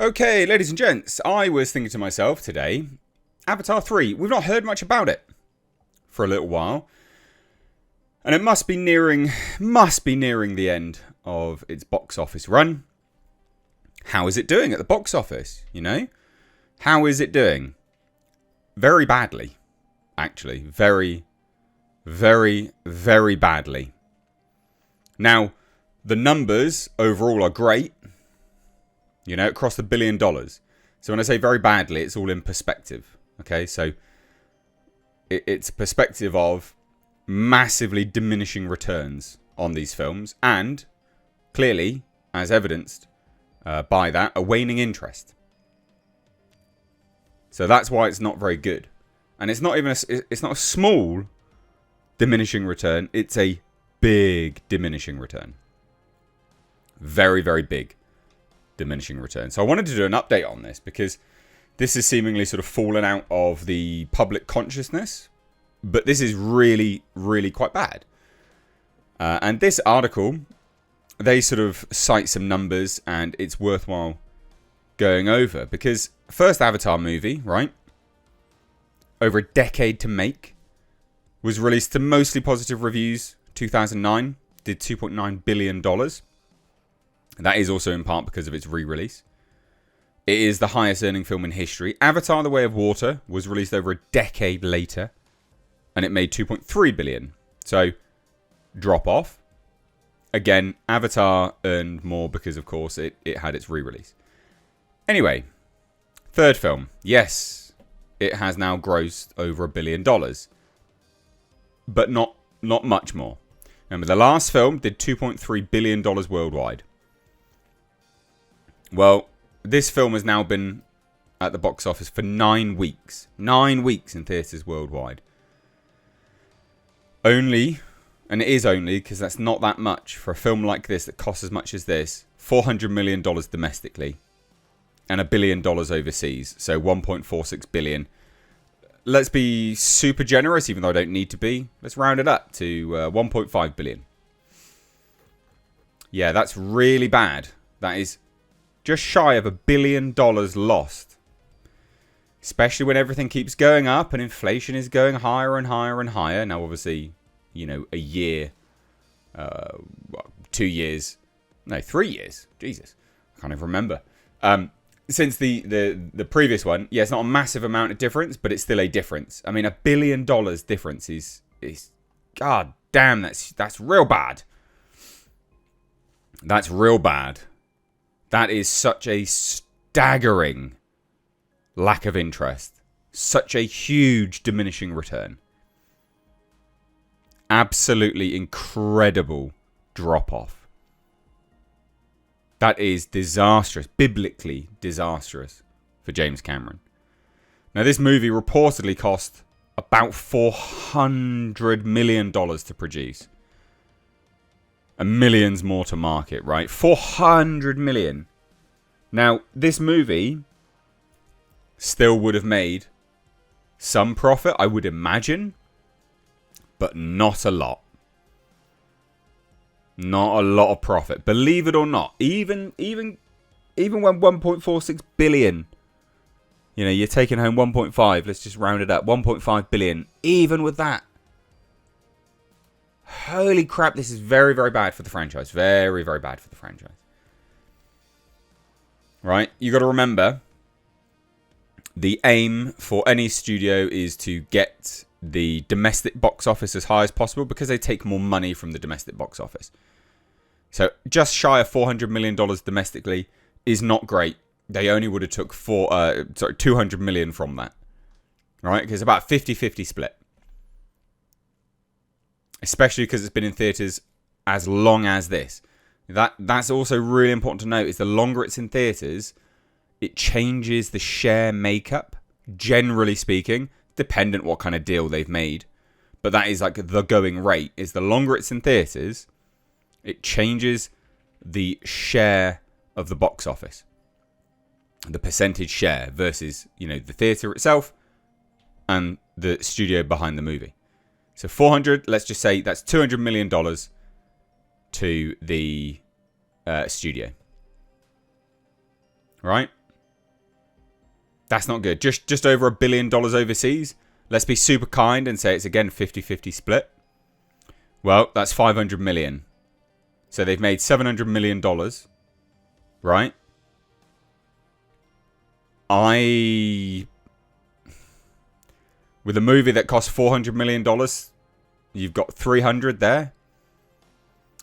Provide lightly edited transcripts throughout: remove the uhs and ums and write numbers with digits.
Okay, ladies and gents, I was thinking to myself today, Avatar 3, we've not heard much about it for a little while. And it must be nearing the end of its box office run. How is it doing at the box office, you know? How is it doing? Very badly, actually. Very, very, very badly. Now, the numbers overall are great. You know, it crossed $1 billion. So when I say very badly, it's all in perspective. Okay, so it's perspective of massively diminishing returns on these films. And clearly, as evidenced by that, a waning interest. So that's why it's not very good. And it's not even it's not a small diminishing return. It's a big diminishing return. Very, very big diminishing return. So I wanted to do an update on this because this is seemingly sort of fallen out of the public consciousness, but this is really, really quite bad. And this article, they sort of cite some numbers, and it's worthwhile going over because first Avatar movie, right? Over a decade to make, was released to mostly positive reviews. 2009 did $2.9 billion. That is also in part because of its re-release. It is the highest earning film in history. Avatar: The Way of Water was released over a decade later, and it made $2.3 billion. So, drop off. Again, Avatar earned more because, of course, it had its re-release. Anyway, third film. Yes, it has now grossed over $1 billion. But not much more. Remember, the last film did $2.3 billion worldwide. Well, this film has now been at the box office for 9 weeks. 9 weeks in theatres worldwide. Only, and it is only, because that's not that much for a film like this that costs as much as this, $400 million domestically and $1 billion overseas. So $1.46 billion. Let's be super generous, even though I don't need to be. Let's round it up to $1.5 billion. Yeah, that's really bad. That is just shy of $1 billion lost. Especially when everything keeps going up and inflation is going higher and higher and higher. Now, obviously, you know, a year, 2 years, no, 3 years. Jesus, I can't even remember. Since the previous one, yeah, it's not a massive amount of difference, but it's still a difference. I mean, $1 billion difference is god damn, that's real bad. That's real bad. That is such a staggering lack of interest. Such a huge diminishing return. Absolutely incredible drop-off. That is disastrous, biblically disastrous for James Cameron. Now, this movie reportedly cost about $400 million to produce. And millions more to market, right? 400 million. Now, this movie still would have made some profit, I would imagine, but not a lot. Not a lot of profit. Believe it or not, even when 1.46 billion, you know, you're taking home 1.5, let's just round it up, 1.5 billion, even with that. Holy crap, this is very, very bad for the franchise. Very, very bad for the franchise. Right? You got to remember, the aim for any studio is to get the domestic box office as high as possible because they take more money from the domestic box office. So just shy of $400 million domestically is not great. They only would have took 200 million from that. Right? Because it's about 50-50 split. Especially because it's been in theatres as long as this. That's also really important to note, is the longer it's in theatres, it changes the share makeup, generally speaking, dependent what kind of deal they've made. But that is like the going rate, is the longer it's in theatres, it changes the share of the box office. The percentage share versus, you know, the theatre itself and the studio behind the movie. So 400, let's just say that's $200 million to the studio. Right? That's not good. Just over $1 billion overseas. Let's be super kind and say it's again 50-50 split. Well, that's 500 million. So they've made $700 million. Right? With a movie that cost $400 million, you've got 300 there.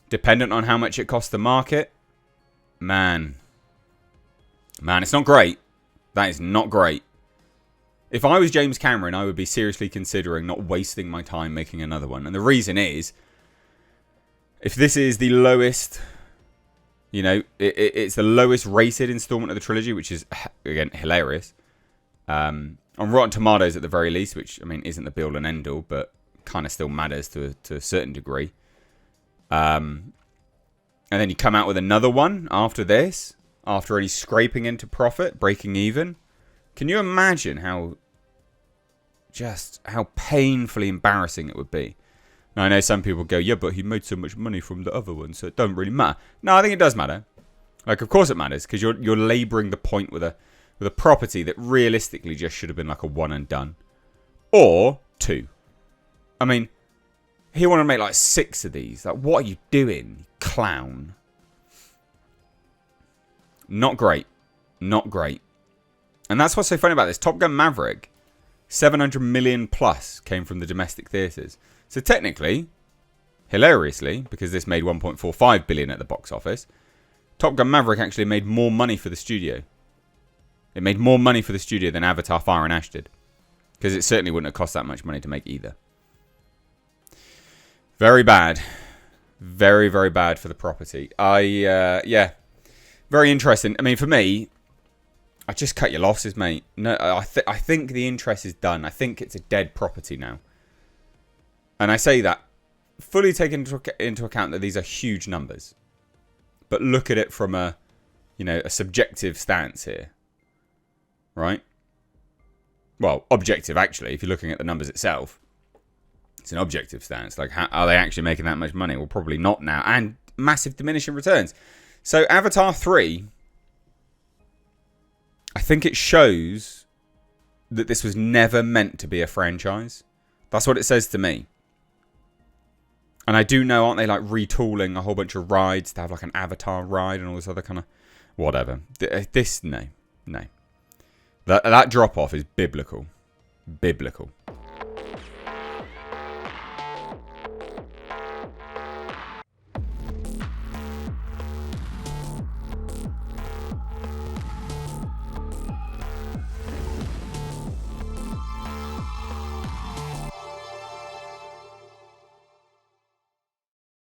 Dependent on how much it costs the market. Man, it's not great. That is not great. If I was James Cameron, I would be seriously considering not wasting my time making another one. And the reason is, if this is the lowest, you know, it's the lowest rated installment of the trilogy, which is, again, hilarious. On Rotten Tomatoes at the very least, which, I mean, isn't the be-all and end-all, but kind of still matters to a certain degree. And then you come out with another one after this, after already scraping into profit, breaking even. Can you imagine how painfully embarrassing it would be? Now, I know some people go, yeah, but he made so much money from the other one, so it don't really matter. No, I think it does matter. Like, of course it matters, because you're labouring the point with a property that realistically just should have been like a one and done. Or 2. I mean, he wanted to make like 6 of these. Like, what are you doing, you clown? Not great. Not great. And that's what's so funny about this. Top Gun Maverick, 700 million plus came from the domestic theatres. So technically, hilariously, because this made 1.45 billion at the box office, Top Gun Maverick actually made more money for the studio. It made more money for the studio than Avatar Fire and Ash did. Because it certainly wouldn't have cost that much money to make either. Very bad. Very, very bad for the property. Yeah. Very interesting. I mean, for me, I just cut your losses, mate. No, I think the interest is done. I think it's a dead property now. And I say that fully taking into account that these are huge numbers. But look at it from a subjective stance here. Right? Well, objective, actually, if you're looking at the numbers itself. It's an objective stance. Like, are they actually making that much money? Well, probably not now. And massive diminishing returns. So, Avatar 3, I think it shows that this was never meant to be a franchise. That's what it says to me. And I do know, aren't they, like, retooling a whole bunch of rides to have, like, an Avatar ride and all this other kind of whatever. No. That drop-off is biblical. Biblical.